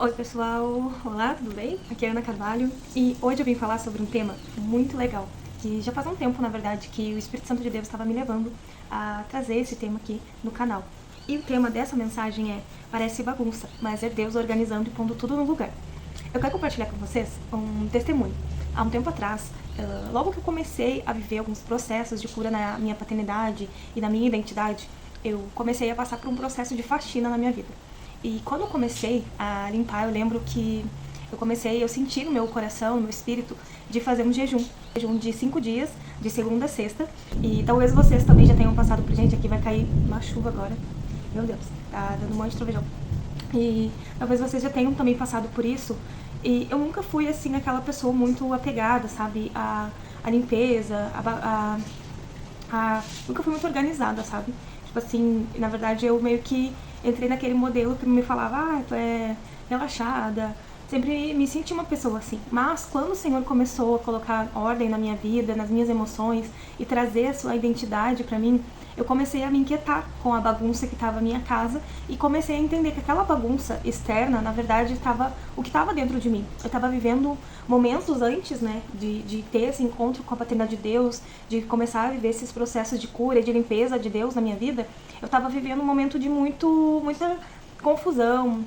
Oi pessoal, olá, tudo bem? Aqui é a Ana Carvalho e hoje eu vim falar sobre um tema muito legal, que já faz um tempo, na verdade, que o Espírito Santo de Deus estava me levando a trazer esse tema aqui no canal. E o tema dessa mensagem é: parece bagunça, mas é Deus organizando e pondo tudo no lugar. Eu quero compartilhar com vocês um testemunho. Há um tempo atrás, logo que eu comecei a viver alguns processos de cura na minha paternidade e na minha identidade, eu comecei a passar por um processo de faxina na minha vida. E quando eu comecei a limpar, eu lembro que eu senti no meu coração, no meu espírito, de fazer um jejum de 5 dias, de segunda a sexta. E talvez vocês também já tenham passado por, gente, aqui vai cair uma chuva agora. Meu Deus, tá dando um monte de trovejão. E talvez vocês já tenham também passado por isso. E eu nunca fui, assim, aquela pessoa muito apegada, sabe, à limpeza, nunca fui muito organizada, sabe? Tipo assim, na verdade eu meio que entrei naquele modelo que me falava, tu é relaxada. Sempre me senti uma pessoa assim. Mas quando o Senhor começou a colocar ordem na minha vida, nas minhas emoções e trazer a sua identidade pra mim, eu comecei a me inquietar com a bagunça que estava a minha casa e comecei a entender que aquela bagunça externa, na verdade, estava o que estava dentro de mim. Eu estava vivendo momentos antes, né, de ter esse encontro com a paternidade de Deus, de começar a viver esses processos de cura e de limpeza de Deus na minha vida. Eu estava vivendo um momento de muita confusão,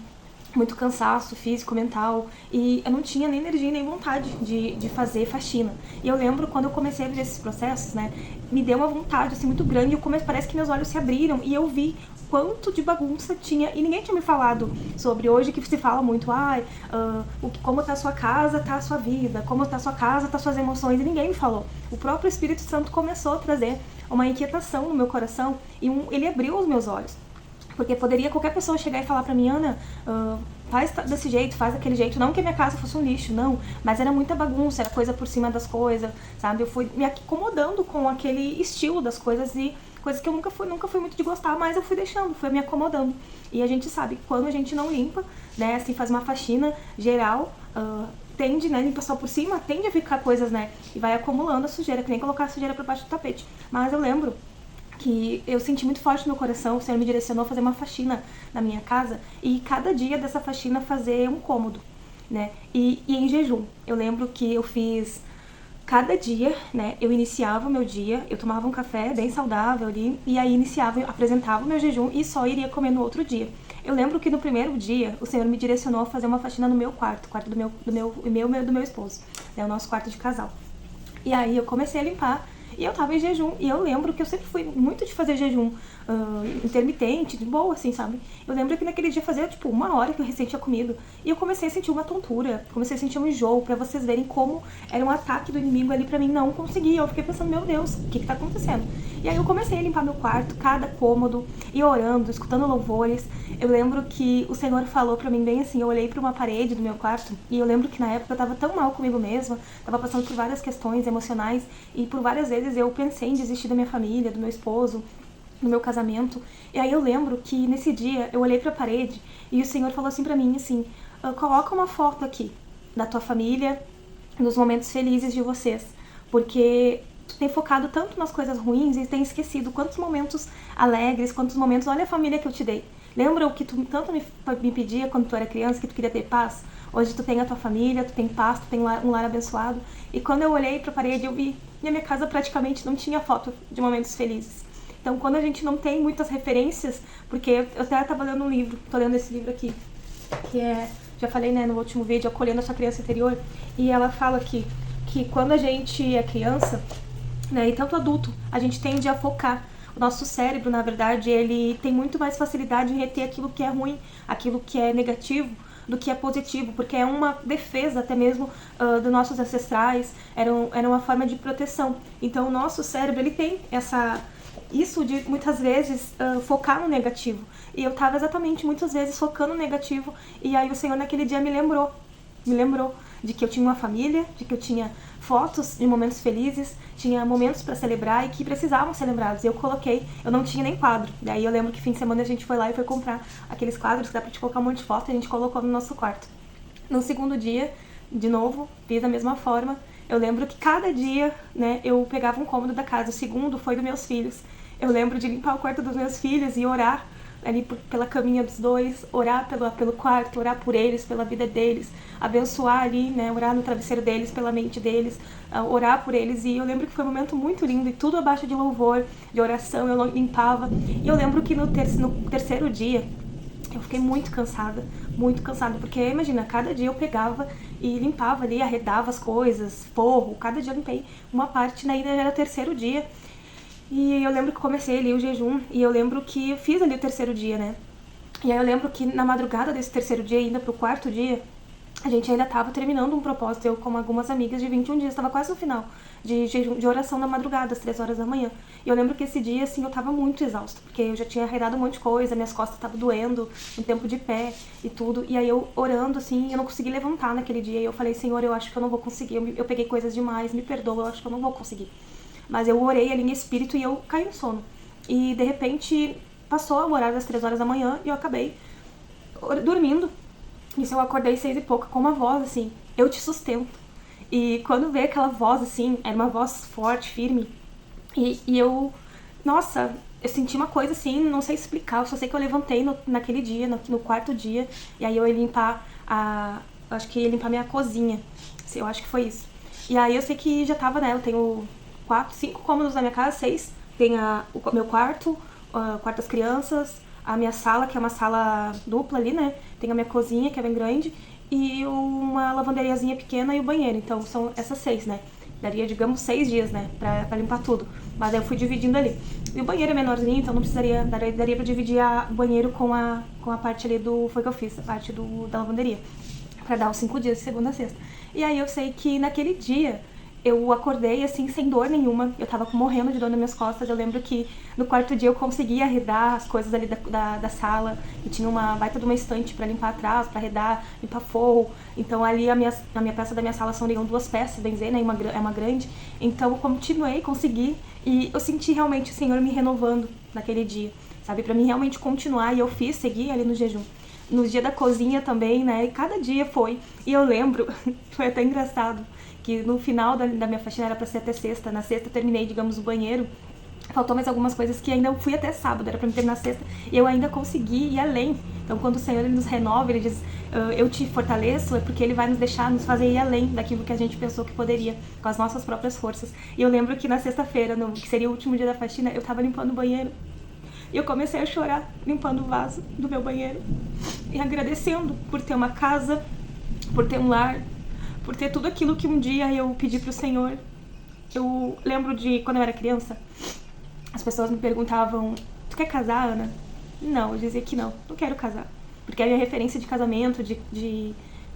muito cansaço físico, mental, e eu não tinha nem energia nem vontade de fazer faxina. E eu lembro quando eu comecei a viver esses processos, né, me deu uma vontade assim muito grande, parece que meus olhos se abriram e eu vi quanto de bagunça tinha, e ninguém tinha me falado sobre hoje que se fala muito, como tá a sua casa, tá a sua vida, como tá a sua casa, tá suas emoções, e ninguém me falou. O próprio Espírito Santo começou a trazer uma inquietação no meu coração e ele abriu os meus olhos. Porque poderia qualquer pessoa chegar e falar pra mim, Ana, faz desse jeito, faz daquele jeito. Não que a minha casa fosse um lixo, não. Mas era muita bagunça, era coisa por cima das coisas, sabe? Eu fui me acomodando com aquele estilo das coisas e coisas que eu nunca fui muito de gostar, mas eu fui deixando, fui me acomodando. E a gente sabe que quando a gente não limpa, né, assim, faz uma faxina geral, tende, né, limpa só por cima, tende a ficar coisas, né, e vai acumulando a sujeira, que nem colocar a sujeira pra baixo do tapete. Mas eu lembro que eu senti muito forte no meu coração, o Senhor me direcionou a fazer uma faxina na minha casa e cada dia dessa faxina fazer um cômodo, né? E em jejum. Eu lembro que eu fiz cada dia, né? Eu iniciava o meu dia, eu tomava um café bem saudável ali e aí apresentava o meu jejum e só iria comer no outro dia. Eu lembro que no primeiro dia o Senhor me direcionou a fazer uma faxina no meu quarto do meu esposo, né? O nosso quarto de casal. E aí eu comecei a limpar e eu tava em jejum. E eu lembro que eu sempre fui muito de fazer jejum intermitente, de boa, assim, sabe? Eu lembro que naquele dia fazia, tipo, 1 hora que eu recém tinha comido. E eu comecei a sentir uma tontura, comecei a sentir um enjoo, pra vocês verem como era um ataque do inimigo ali pra mim não conseguir. Eu fiquei pensando, meu Deus, o que tá acontecendo? E aí eu comecei a limpar meu quarto, cada cômodo, e orando, escutando louvores. Eu lembro que o Senhor falou pra mim bem assim, eu olhei pra uma parede do meu quarto, e eu lembro que na época eu tava tão mal comigo mesma, tava passando por várias questões emocionais, e por várias vezes eu pensei em desistir da minha família, do meu esposo, no meu casamento. E aí eu lembro que nesse dia eu olhei pra parede e o Senhor falou assim pra mim, assim, coloca uma foto aqui da tua família, nos momentos felizes de vocês, porque tu tem focado tanto nas coisas ruins e tem esquecido quantos momentos alegres, quantos momentos, olha a família que eu te dei. Lembra o que tu tanto me pedia quando tu era criança, que tu queria ter paz? Hoje tu tem a tua família, tu tem paz, tu tem um lar abençoado. E quando eu olhei pra parede, eu vi que a minha casa praticamente não tinha foto de momentos felizes. Então, quando a gente não tem muitas referências, porque eu até estava lendo um livro, tô lendo esse livro aqui, que é, já falei, né, no último vídeo, Acolhendo a Sua Criança Interior, e ela fala aqui que quando a gente é criança, né, e tanto adulto, a gente tende a focar. O nosso cérebro, na verdade, ele tem muito mais facilidade em reter aquilo que é ruim, aquilo que é negativo, do que é positivo, porque é uma defesa até mesmo dos nossos ancestrais, era uma forma de proteção. Então o nosso cérebro, ele tem isso de muitas vezes focar no negativo. E eu tava exatamente muitas vezes focando no negativo, e aí o Senhor naquele dia me lembrou de que eu tinha uma família, de que eu tinha fotos de momentos felizes, tinha momentos para celebrar e que precisavam ser lembrados. E eu não tinha nem quadro. Daí eu lembro que fim de semana a gente foi lá e foi comprar aqueles quadros que dá pra te colocar um monte de foto, e a gente colocou no nosso quarto. No segundo dia, de novo, fiz da mesma forma. Eu lembro que cada dia, né, eu pegava um cômodo da casa. O segundo foi dos meus filhos. Eu lembro de limpar o quarto dos meus filhos e orar ali pela caminha dos dois, orar pelo quarto, orar por eles, pela vida deles, abençoar ali, né, orar no travesseiro deles, pela mente deles, orar por eles. E eu lembro que foi um momento muito lindo, e tudo abaixo de louvor, de oração, eu limpava. E eu lembro que no terceiro dia, eu fiquei muito cansada, porque imagina, cada dia eu pegava e limpava ali, arredava as coisas, forro, cada dia eu limpei uma parte, né, e ainda era o terceiro dia. E eu lembro que comecei ali o jejum, e eu lembro que eu fiz ali o terceiro dia, né, e aí eu lembro que na madrugada desse terceiro dia, ainda pro quarto dia, a gente ainda tava terminando um propósito, eu com algumas amigas de 21 dias, tava quase no final de jejum, de oração na madrugada, às 3 horas da manhã. E eu lembro que esse dia, assim, eu tava muito exausta, porque eu já tinha arredado um monte de coisa, minhas costas estavam doendo, um tempo de pé e tudo. E aí eu orando, assim, eu não consegui levantar naquele dia. E eu falei, Senhor, eu acho que eu não vou conseguir, eu peguei coisas demais, me perdoa, eu acho que eu não vou conseguir. Mas eu orei ali em espírito e eu caí no sono. E de repente passou o horário das 3 horas da manhã e eu acabei dormindo. Isso eu acordei 6 e pouco com uma voz assim, eu te sustento. E quando veio aquela voz assim, era uma voz forte, firme. E eu, nossa, eu senti uma coisa assim, não sei explicar, eu só sei que eu levantei naquele dia, no quarto dia, e aí eu ia limpar acho que ia limpar minha cozinha, eu acho que foi isso. E aí eu sei que já tava, né, eu tenho 5 cômodos na minha casa, 6, tem o meu quarto, o quarto das crianças, a minha sala, que é uma sala dupla ali, né, tem a minha cozinha, que é bem grande, e uma lavanderiazinha pequena e o banheiro, então são essas 6, né. Daria, digamos, 6 dias, né, pra limpar tudo. Mas aí eu fui dividindo ali. E o banheiro é menorzinho, então não precisaria, daria pra dividir o banheiro com a parte ali foi que eu fiz, a parte da lavanderia. Pra dar os 5 dias, de segunda a sexta. E aí eu sei que naquele dia eu acordei, assim, sem dor nenhuma. Eu tava morrendo de dor nas minhas costas. Eu lembro que no quarto dia eu consegui arredar as coisas ali da sala. E tinha uma baita de uma estante pra limpar atrás, pra arredar, limpar forro. Então ali a minha peça da minha sala são 2 peças, bem dizer, né? É uma grande. Então eu continuei, consegui. E eu senti realmente o Senhor me renovando naquele dia, sabe? Pra mim realmente continuar. E eu segui ali no jejum. No dia da cozinha também, né? E cada dia foi. E eu lembro, foi até engraçado, que no final da minha faxina era pra ser até sexta. Na sexta eu terminei, digamos, o banheiro. Faltou mais algumas coisas que ainda fui até sábado, era pra me terminar sexta. E eu ainda consegui ir além. Então quando o Senhor ele nos renova, ele diz, eu te fortaleço, é porque ele vai nos deixar, nos fazer ir além daquilo que a gente pensou que poderia, com as nossas próprias forças. E eu lembro que na sexta-feira, que seria o último dia da faxina, eu tava limpando o banheiro. E eu comecei a chorar, limpando o vaso do meu banheiro. E agradecendo por ter uma casa, por ter um lar, por ter tudo aquilo que um dia eu pedi pro Senhor. Eu lembro de quando eu era criança, as pessoas me perguntavam, tu quer casar, Ana? Não, eu dizia que não quero casar. Porque a minha referência de casamento, de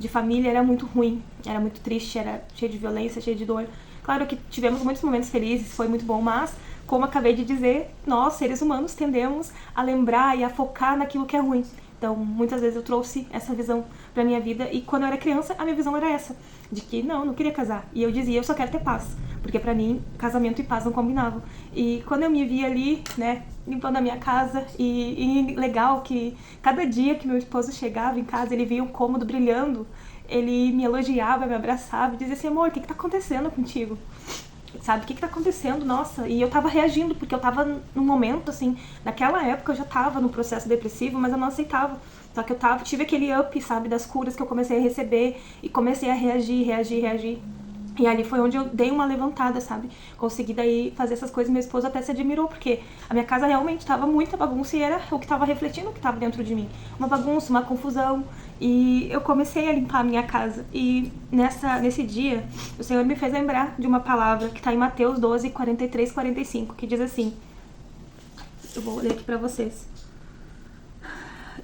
família era muito ruim, era muito triste, era cheia de violência, cheia de dor. Claro que tivemos muitos momentos felizes, foi muito bom, mas, como acabei de dizer, nós, seres humanos, tendemos a lembrar e a focar naquilo que é ruim. Então, muitas vezes eu trouxe essa visão pra minha vida, e quando eu era criança, a minha visão era essa, de que não queria casar. E eu dizia, eu só quero ter paz, porque pra mim, casamento e paz não combinavam. E quando eu me via ali, né, limpando a minha casa, e legal que cada dia que meu esposo chegava em casa, ele via um cômodo brilhando, ele me elogiava, me abraçava e dizia assim, amor, o que tá acontecendo contigo? Sabe, o que tá acontecendo? Nossa, e eu tava reagindo, porque eu tava num momento, assim, naquela época eu já tava no processo depressivo, mas eu não aceitava. Só que eu tive aquele up, sabe, das curas que eu comecei a receber e comecei a reagir. E ali foi onde eu dei uma levantada, sabe? Consegui daí fazer essas coisas, meu esposo até se admirou, porque a minha casa realmente tava muita bagunça e era o que tava refletindo o que tava dentro de mim. Uma bagunça, uma confusão. E eu comecei a limpar a minha casa. E nesse dia, o Senhor me fez lembrar de uma palavra que tá em Mateus 12, 43, 45, que diz assim, eu vou ler aqui pra vocês.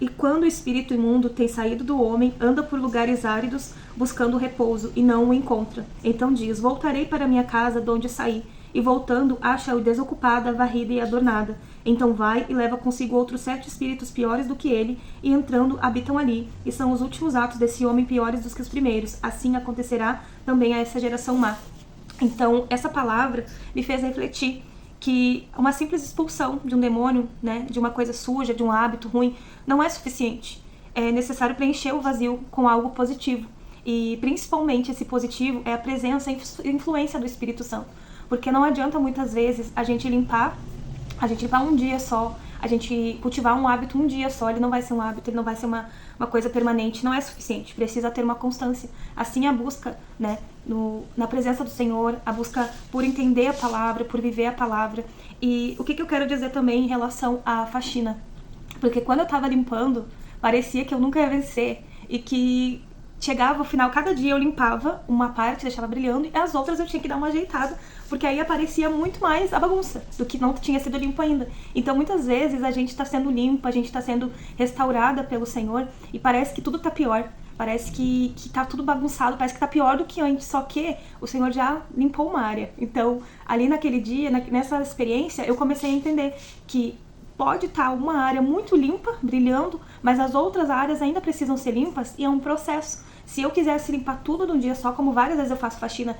E quando o espírito imundo tem saído do homem, anda por lugares áridos, buscando repouso, e não o encontra. Então diz, voltarei para minha casa de onde saí, e voltando, acha-o desocupada, varrida e adornada. Então vai e leva consigo outros 7 espíritos piores do que ele, e entrando, habitam ali, e são os últimos atos desse homem piores do que os primeiros. Assim acontecerá também a essa geração má. Então, essa palavra me fez refletir que uma simples expulsão de um demônio, né, de uma coisa suja, de um hábito ruim, não é suficiente. É necessário preencher o vazio com algo positivo. E principalmente esse positivo é a presença e influência do Espírito Santo. Porque não adianta muitas vezes a gente limpar um dia só, a gente cultivar um hábito um dia só, ele não vai ser um hábito, ele não vai ser uma coisa permanente, não é suficiente, precisa ter uma constância. Assim a busca, né, na presença do Senhor, a busca por entender a palavra, por viver a palavra. E o que eu quero dizer também em relação à faxina? Porque quando eu tava limpando, parecia que eu nunca ia vencer e que chegava ao final, cada dia eu limpava uma parte, deixava brilhando, e as outras eu tinha que dar uma ajeitada, porque aí aparecia muito mais a bagunça do que não tinha sido limpo ainda. Então muitas vezes a gente está sendo limpa, a gente está sendo restaurada pelo Senhor e parece que tudo tá pior. Parece que tá tudo bagunçado, parece que tá pior do que antes, só que o Senhor já limpou uma área. Então, ali naquele dia, nessa experiência, eu comecei a entender que pode estar uma área muito limpa, brilhando, mas as outras áreas ainda precisam ser limpas e é um processo. Se eu quisesse limpar tudo num dia só, como várias vezes eu faço faxina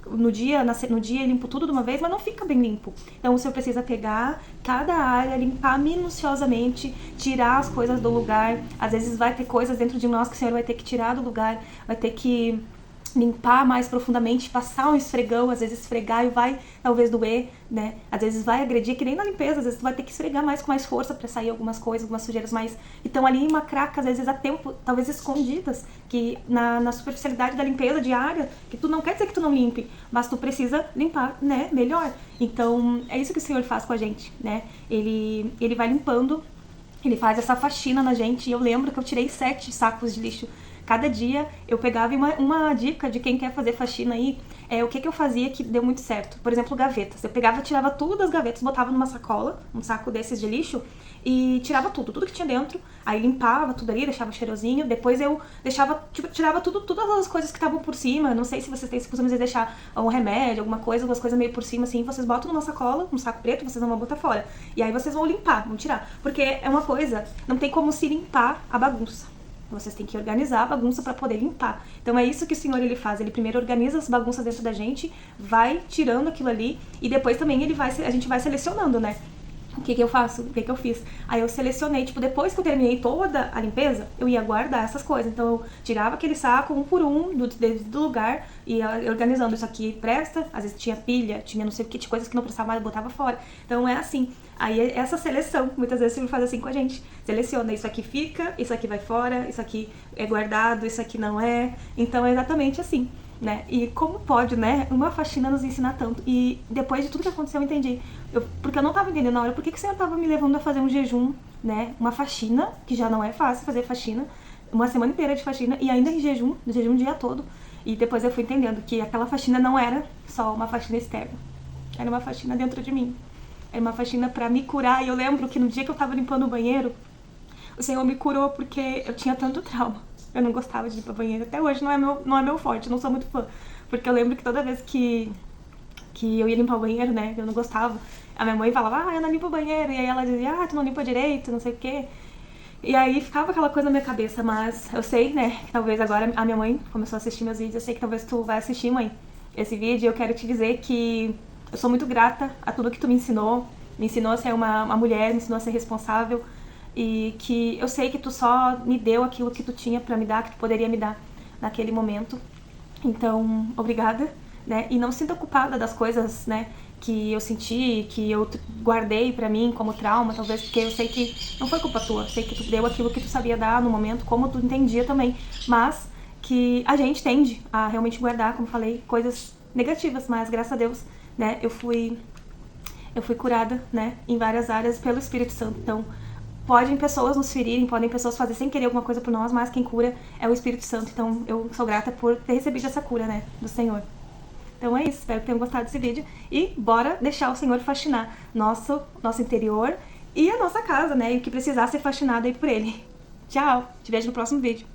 no dia e limpo tudo de uma vez, mas não fica bem limpo. Então o Senhor precisa pegar cada área, limpar minuciosamente, tirar as coisas do lugar. Às vezes vai ter coisas dentro de nós que o Senhor vai ter que tirar do lugar, vai ter que limpar mais profundamente, passar um esfregão, às vezes esfregar e vai talvez doer, né? Às vezes vai agredir, que nem na limpeza, às vezes tu vai ter que esfregar mais com mais força pra sair algumas coisas, algumas sujeiras mais... Então ali uma craca, às vezes há tempo, talvez escondidas, que na superficialidade da limpeza diária, que tu não quer dizer que tu não limpe, mas tu precisa limpar, né, melhor. Então é isso que o Senhor faz com a gente, né? Ele vai limpando, ele faz essa faxina na gente, e eu lembro que eu tirei 7 sacos de lixo. Cada dia eu pegava uma dica de quem quer fazer faxina aí, o que eu fazia que deu muito certo. Por exemplo, gavetas. Eu pegava, tirava tudo das gavetas, botava numa sacola, um saco desses de lixo, e tirava tudo que tinha dentro. Aí limpava tudo ali, deixava cheirosinho. Depois eu deixava, tirava todas as coisas que estavam por cima. Não sei se vocês têm esse costume de deixar um remédio, alguma coisa, algumas coisas meio por cima, assim. Vocês botam numa sacola, um saco preto, vocês não vão botar fora. E aí vocês vão limpar, vão tirar. Porque é uma coisa, não tem como se limpar a bagunça. Vocês têm que organizar a bagunça para poder limpar. Então é isso que o Senhor ele faz. Ele primeiro organiza as bagunças dentro da gente, vai tirando aquilo ali e depois também a gente vai selecionando, né? O que eu faço? O que eu fiz? Aí eu selecionei, tipo, depois que eu terminei toda a limpeza, eu ia guardar essas coisas. Então eu tirava aquele saco um por um do lugar e ia organizando. Isso aqui presta, às vezes tinha pilha, tinha não sei o que, tinha coisas que não prestava mais, eu botava fora. Então é assim. Aí essa seleção, muitas vezes ele faz assim com a gente. Seleciona, isso aqui fica, isso aqui vai fora, isso aqui é guardado, isso aqui não é. Então é exatamente assim, né? E como pode, né, uma faxina nos ensinar tanto? E depois de tudo que aconteceu eu entendi. Porque eu não tava entendendo na hora, por que o Senhor tava me levando a fazer um jejum, né? Uma faxina, que já não é fácil fazer faxina, uma semana inteira de faxina e ainda em jejum o dia todo. E depois eu fui entendendo que aquela faxina não era só uma faxina externa, era uma faxina dentro de mim. Era uma faxina pra me curar. E eu lembro que no dia que eu tava limpando o banheiro, o Senhor me curou porque eu tinha tanto trauma. Eu não gostava de limpar banheiro. Até hoje não é meu forte, eu não sou muito fã. Porque eu lembro que toda vez que eu ia limpar o banheiro, né, eu não gostava, a minha mãe falava, eu não limpo o banheiro. E aí ela dizia, tu não limpa direito, não sei o quê. E aí ficava aquela coisa na minha cabeça. Mas eu sei, né, que talvez agora a minha mãe começou a assistir meus vídeos. Eu sei que talvez tu vai assistir, mãe, esse vídeo. Eu quero te dizer que eu sou muito grata a tudo que tu me ensinou. Me ensinou a ser uma mulher, me ensinou a ser responsável. E que eu sei que tu só me deu aquilo que tu tinha pra me dar, que tu poderia me dar naquele momento. Então, obrigada, né? E não se sinta culpada das coisas, né, que eu senti, que eu guardei pra mim como trauma, talvez, porque eu sei que não foi culpa tua. Eu sei que tu deu aquilo que tu sabia dar no momento, como tu entendia também. Mas que a gente tende a realmente guardar, como falei, coisas negativas. Mas, graças a Deus, né, eu fui curada, né, em várias áreas pelo Espírito Santo. Então, podem pessoas nos ferirem, podem pessoas fazer sem querer alguma coisa por nós, mas quem cura é o Espírito Santo. Então, eu sou grata por ter recebido essa cura, né, do Senhor. Então é isso, espero que tenham gostado desse vídeo e bora deixar o Senhor faxinar nosso interior e a nossa casa, né, e o que precisar ser faxinado aí por Ele. Tchau, te vejo no próximo vídeo.